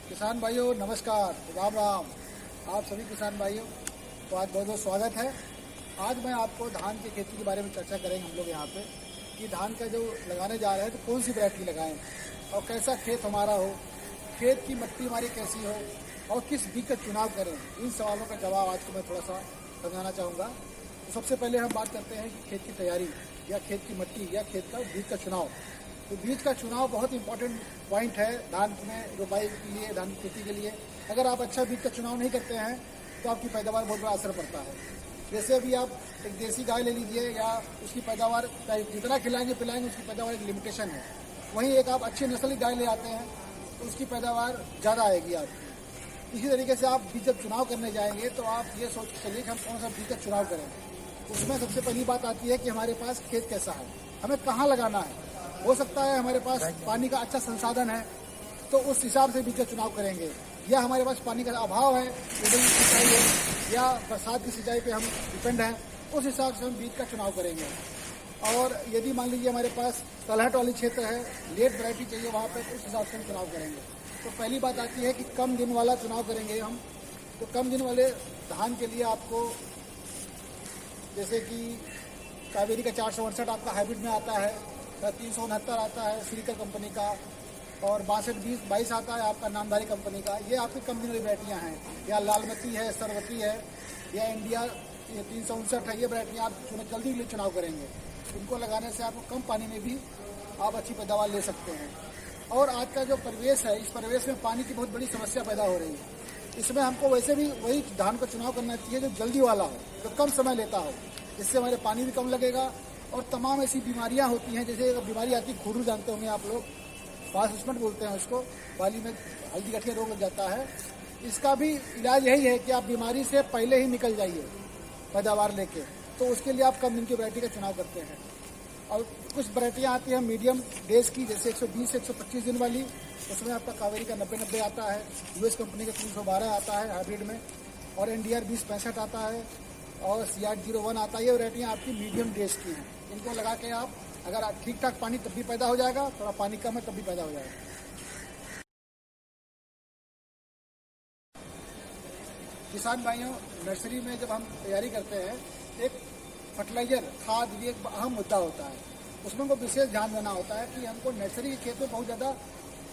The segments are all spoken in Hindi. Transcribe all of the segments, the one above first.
किसान भाइयों नमस्कार, राम राम। आप सभी किसान भाइयों को आज बहुत बहुत स्वागत है। आज मैं आपको धान की खेती के बारे में चर्चा करेंगे हम लोग यहाँ पे कि धान का जो लगाने जा रहे हैं तो कौन सी वैरायटी लगाएं और कैसा खेत हमारा हो, खेत की मिट्टी हमारी कैसी हो और किस बीज का चुनाव करें। इन सवालों का जवाब आज को मैं थोड़ा सा समझाना चाहूँगा। तो सबसे पहले हम बात करते हैं कि खेत की तैयारी या खेत की मिट्टी या खेत का बीज का चुनाव। तो बीज का चुनाव बहुत इंपॉर्टेंट पॉइंट है धान में रोपाई के लिए, धान की खेती के लिए। अगर आप अच्छा बीज का चुनाव नहीं करते हैं तो आपकी पैदावार बहुत बड़ा असर पड़ता है। जैसे अभी आप एक देसी गाय ले लीजिए या उसकी पैदावार जितना खिलाएंगे पिलाएंगे उसकी पैदावार एक लिमिटेशन है। वहीं एक आप अच्छी नस्ल की गाय ले आते हैं तो उसकी पैदावार ज़्यादा आएगी आपकी। इसी तरीके से आप बीज जब चुनाव करने जाएंगे तो आप ये सोच के चलिए कि हम कौन सा बीज का चुनाव करें। उसमें सबसे पहली बात आती है कि हमारे पास खेत कैसा है, हमें कहाँ लगाना है। हो सकता है हमारे पास पानी का अच्छा संसाधन है तो उस हिसाब से बीज का चुनाव करेंगे, या हमारे पास पानी का अभाव है, सिंचाई है या बरसात की सिंचाई पे हम डिपेंड हैं, उस हिसाब से हम बीज का चुनाव करेंगे। और यदि मान लीजिए हमारे पास तलहट वाली क्षेत्र है, लेट वैरायटी चाहिए वहाँ पे, तो उस हिसाब से हम चुनाव करेंगे। तो पहली बात आती है कि कम दिन वाला चुनाव करेंगे हम। तो कम दिन वाले धान के लिए आपको जैसे कि कावेरी का 468 आपका हाइब्रिड में आता है, 369 आता है श्रीकर कंपनी का, और 6222 आता है आपका नामधारी कंपनी का। ये आपकी कम दिन वाली वैरायटियाँ हैं। या लालमती है, सरवती है या इंडिया 359 है। ये वैरायटियाँ आप जल्दी के लिए चुनाव करेंगे। इनको लगाने से आपको कम पानी में भी आप अच्छी पैदावार ले सकते हैं। और आज का जो परिवेश है, इस परिवेश में पानी की बहुत बड़ी समस्या पैदा हो रही है। इसमें हमको वैसे भी वही धान का चुनाव करना चाहिए जो जल्दी वाला हो, जो कम समय लेता हो, जिससे हमारे पानी भी कम लगेगा। और तमाम ऐसी बीमारियां होती हैं, जैसे एक बीमारी आती है खुरू, जानते होंगे आप लोग, फास्टमेंट बोलते हैं उसको, बाली में हल्दी गठिया रोग लग जाता है। इसका भी इलाज यही है कि आप बीमारी से पहले ही निकल जाइए पैदावार लेके। तो उसके लिए आप कम दिन की वैरायटी का चुनाव करते हैं। और कुछ वैरायटियाँ आती हैं मीडियम डेज की, जैसे 120 से 125 दिन वाली। उसमें आपका कावेरी का 90-90 आता है, यूएस कंपनी का 312 आता है हाइब्रिड में, और NDR 2065 आता है, और CR01 आता है। ये वैरायटियाँ आपकी मीडियम डेज की हैं। इनको लगा के आप अगर ठीक ठाक पानी तब भी पैदा हो जाएगा, थोड़ा पानी कम है तब भी पैदा हो जाएगा। किसान भाइयों, नर्सरी में जब हम तैयारी करते हैं, एक फर्टिलाइजर खाद भी एक अहम मुद्दा होता है। उसमें हमको विशेष ध्यान देना होता है कि हमको नर्सरी के खेत में बहुत ज़्यादा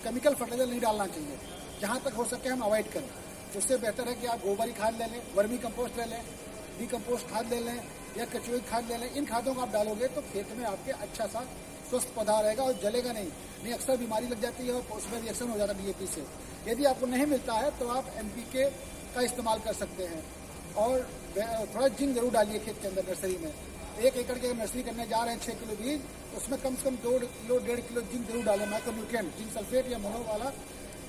केमिकल फर्टिलाइजर नहीं डालना चाहिए। जहाँ तक हो सके हम अवॉइड करें। उससे बेहतर है कि आप गोबरी खाद ले लें, वर्मी कंपोस्ट ले लें, डिकम्पोस्ट खाद ले लें या कचुई खाद ले लें। इन खादों को आप डालोगे तो खेत में आपके अच्छा सा स्वस्थ पौधा रहेगा और जलेगा नहीं। अक्सर बीमारी लग जाती है और उसमें रिएक्शन हो जाता है DAP से। यदि आपको नहीं मिलता है तो आप NPK का इस्तेमाल कर सकते हैं। और थोड़ा जिंक जरूर डालिए खेत के अंदर। नर्सरी में 1 एकड़ के नर्सरी करने जा रहे हैं 6 किलो बीज, उसमें कम से कम 2 किलो 1.5 किलो जिंक जरूर डालें। माइक्रोन्यूट्रिएंट, जिंक सल्फेट या मोनो वाला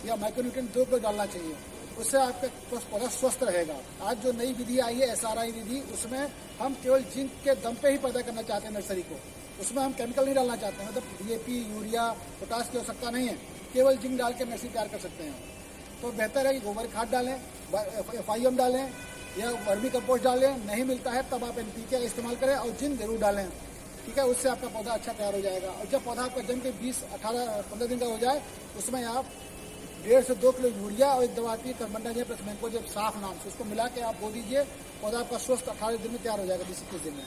या माइक्रोन्यूट्रिएंट 2 किलो डालना चाहिए। उससे आपका पौधा स्वस्थ रहेगा। आज जो नई विधि आई है SRI विधि, उसमें हम केवल जिंक के दम पे ही पैदा करना चाहते हैं नर्सरी को। उसमें हम केमिकल नहीं डालना चाहते हैं, मतलब DAP, यूरिया, पोटास की आवश्यकता नहीं है। केवल जिंक डाल के नर्सरी तैयार कर सकते हैं। तो बेहतर है कि गोबर खाद डालें, FIM डालें या वर्मी कंपोस्ट डालें। नहीं मिलता है तब आप NPK का इस्तेमाल करें और जिंक जरूर डालें, ठीक है। उससे आपका पौधा अच्छा तैयार हो जाएगा। और जब पौधा आपका जम के 20-18-15 दिन का हो जाए, उसमें आप 1.5 से 2 किलो यूरिया और एक दवा आती है कार्बेंडाजिम प्लस मैंकोजेब साफ नाम से, उसको मिला के आप बो दीजिए। पौधा आपका स्वस्थ 18 दिन में तैयार हो जाएगा, 20-21 दिन में।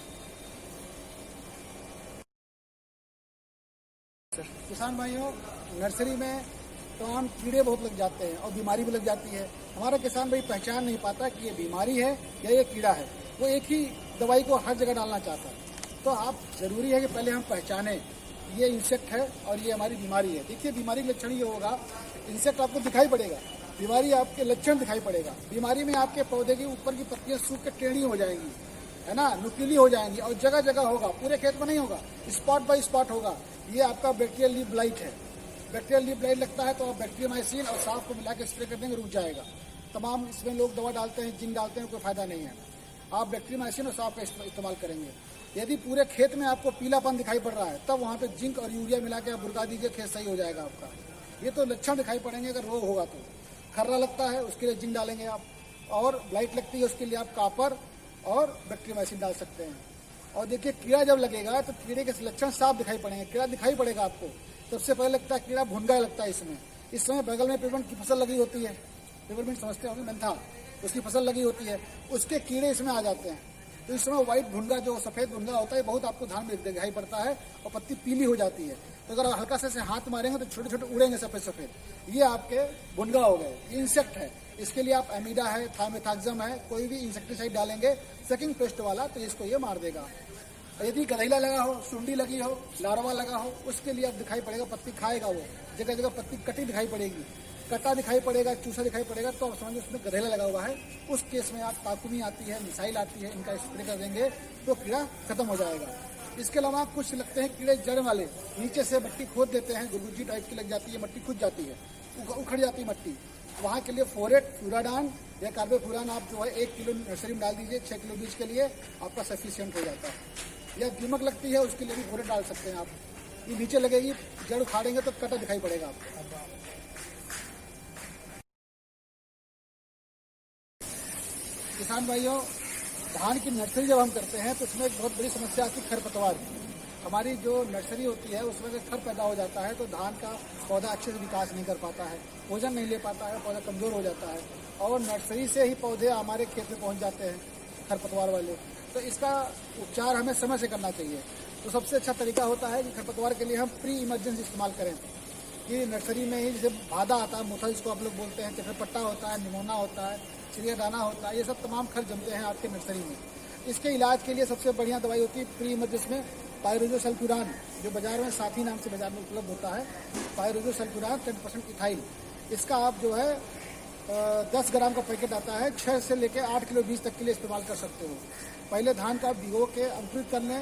किसान भाइयों, नर्सरी में तमाम कीड़े बहुत लग जाते हैं और बीमारी भी लग जाती है। हमारा किसान भाई पहचान नहीं पाता कि ये बीमारी है या ये कीड़ा है। वो एक ही दवाई को हर जगह डालना चाहता है। तो आप जरूरी है कि पहले हम पहचानें ये इंसेक्ट है और ये हमारी बीमारी है। देखिए, बीमारी का लक्षण ये होगा, इंसेक्ट आपको दिखाई पड़ेगा, बीमारी आपके लक्षण दिखाई पड़ेगा। बीमारी में आपके पौधे के ऊपर की पत्तियां सूख के टेढ़ी हो जाएंगी, है ना, नुकीली हो जाएंगी, और जगह जगह होगा, पूरे खेत में नहीं होगा, स्पॉट बाय स्पॉट होगा। ये आपका बैक्टीरियल लीफ ब्लाइट है। बैक्टीरियल लीफ ब्लाइट लगता है तो आप बैक्टीरियोमाइसिन और साफ को मिला के स्प्रे कर देंगे, रुक जाएगा। तमाम इसमें लोग दवा डालते हैं, जिंक डालते हैं, कोई फायदा नहीं है। आप बैक्टीरियोमाइसिन और साफ का इस्तेमाल करेंगे। यदि पूरे खेत में आपको पीलापन दिखाई पड़ रहा है तब वहाँ पे जिंक और यूरिया मिला के आप बुरका दीजिए, खेत सही हो जाएगा आपका। ये तो लक्षण दिखाई पड़ेंगे अगर रोग होगा तो। खर्रा लगता है उसके लिए जिंक डालेंगे आप, और ब्लाइट लगती है उसके लिए आप कापर और बैक्टीरियोमाइसिन डाल सकते हैं। और देखिए, कीड़ा जब लगेगा तो कीड़े के लक्षण साफ दिखाई पड़ेंगे, कीड़ा दिखाई पड़ेगा आपको। सबसे पहले लगता है कीड़ा भुनगा लगता है इसमें, इस समय बगल में पेपरमिंट की फसल लगी होती है, पेपरमिंट समझते होंगे, मेंथा, उसकी फसल लगी होती है, उसके कीड़े इसमें आ जाते हैं। तो इस समय व्हाइट भुनगा, जो सफ़ेद भुनगा होता है, बहुत आपको धान में दिखाई पड़ता है और पत्ती पीली हो जाती है। तो अगर हल्का से हाथ मारेंगे तो छोटे छोटे उड़ेंगे सफ़ेद सफ़ेद, ये आपके भुनगा हो गए, ये इंसेक्ट है। इसके लिए आप एमिडा है, थाइमेथाक्सम है, कोई भी इंसेक्टिसाइड डालेंगे सेकिंग पेस्ट वाला, तो इसको ये मार देगा। यदि गधैला लगा हो, सुंडी लगी हो, लार्वा लगा हो, उसके लिए अब दिखाई पड़ेगा, पत्ती खाएगा वो, जगह जगह पत्ती कटी दिखाई पड़ेगी, कटा दिखाई पड़ेगा, चूसा दिखाई पड़ेगा, तो आप समझिए उसमें गधैला लगा हुआ है। उस केस में आप ताकुमी आती है, मिसाइल आती है, इनका स्प्रे कर देंगे तो कीड़ा खत्म हो जाएगा। इसके अलावा कुछ लगते हैं कीड़े जड़ वाले, नीचे से मिट्टी खोद देते हैं, गुलगुजी टाइप की लग जाती है, मिट्टी खुद जाती है, उखड़ जाती है मिट्टी। वहाँ के लिए फोरेट, फ्यूराडान या कार्बोफ्यूरान आप जो है 1 किलो नर्सरी में डाल दीजिए, 6 किलो बीज के लिए आपका सफिशियंट हो जाता है। या दीमक लगती है, उसके लिए भी फोरेट डाल सकते हैं आप। ये नीचे लगेगी, जड़ उखाड़ेंगे तो कटा दिखाई पड़ेगा आपको। किसान भाइयों, धान की नर्सरी जब हम करते हैं तो उसमें एक बहुत बड़ी समस्या आती है खरपतवार की। हमारी जो नर्सरी होती है उसमें अगर खर पैदा हो जाता है तो धान का पौधा अच्छे से विकास नहीं कर पाता है, भोजन नहीं ले पाता है, पौधा कमज़ोर हो जाता है और नर्सरी से ही पौधे हमारे खेत में पहुंच जाते हैं खरपतवार वाले। तो इसका उपचार हमें समय से करना चाहिए। तो सबसे अच्छा तरीका होता है कि खरपतवार के लिए हम प्री इमरजेंसी इस्तेमाल करें, कि नर्सरी में ही जैसे भादा आता है, मोथा जिसको आप लोग बोलते हैं, चक्रपट्टा होता है, निमोना होता है, चिड़िया दाना होता है, ये सब तमाम खर जमते हैं आपके नर्सरी में। इसके इलाज के लिए सबसे बढ़िया दवाई होती है प्री इमरजेंसी में पायरोजोसल्फ्यूरान, जो बाजार में साथी नाम से बाजार में उपलब्ध होता है, पायरोजोसल्फ्यूरान 10% इथाइल। इसका आप जो है 10 ग्राम का पैकेट आता है, 6 से लेकर 8 किलो बीज तक के लिए इस्तेमाल कर सकते हो। पहले धान का भिगो के अंकुरित कर लें,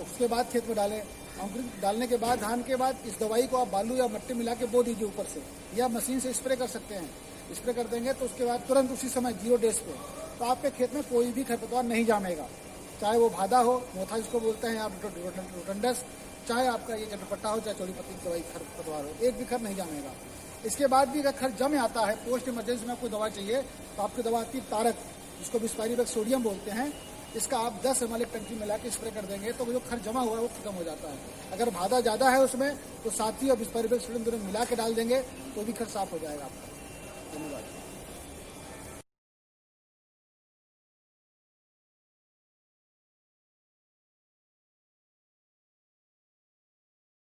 उसके बाद खेत में डालें। अंकुरित डालने के बाद धान के बाद इस दवाई को आप बालू या मिट्टी मिला के बो दीजिए ऊपर से, या मशीन से स्प्रे कर सकते हैं। स्प्रे कर देंगे तो उसके बाद तुरंत उसी समय 0 डेज पे तो आपके खेत में कोई भी खरपतवार नहीं जामेगा, चाहे वो भादा हो, मोथा जिसको बोलते हैं आप, रोटंडस, चाहे आपका ये चटपट्टा हो, चाहे चौड़ी पत्ती की दवाई खरपतवार हो, एक भी खर नहीं जामेगा। इसके बाद भी अगर खर जम आता है, पोस्ट इमरजेंसी में आपको दवा चाहिए तो आपकी दवा आती है तारक, जिसको बिस्पायरिक सोडियम बोलते हैं। इसका आप 10 ml एक टंकी मिला के स्प्रे कर देंगे तो जो खर जमा हुआ है वो खत्म हो जाता है। अगर भादा ज़्यादा है उसमें तो साथी और बिस्पायरिक सोडियम दोनों मिला के डाल देंगे तो भी खर साफ हो जाएगा आपका। धन्यवाद।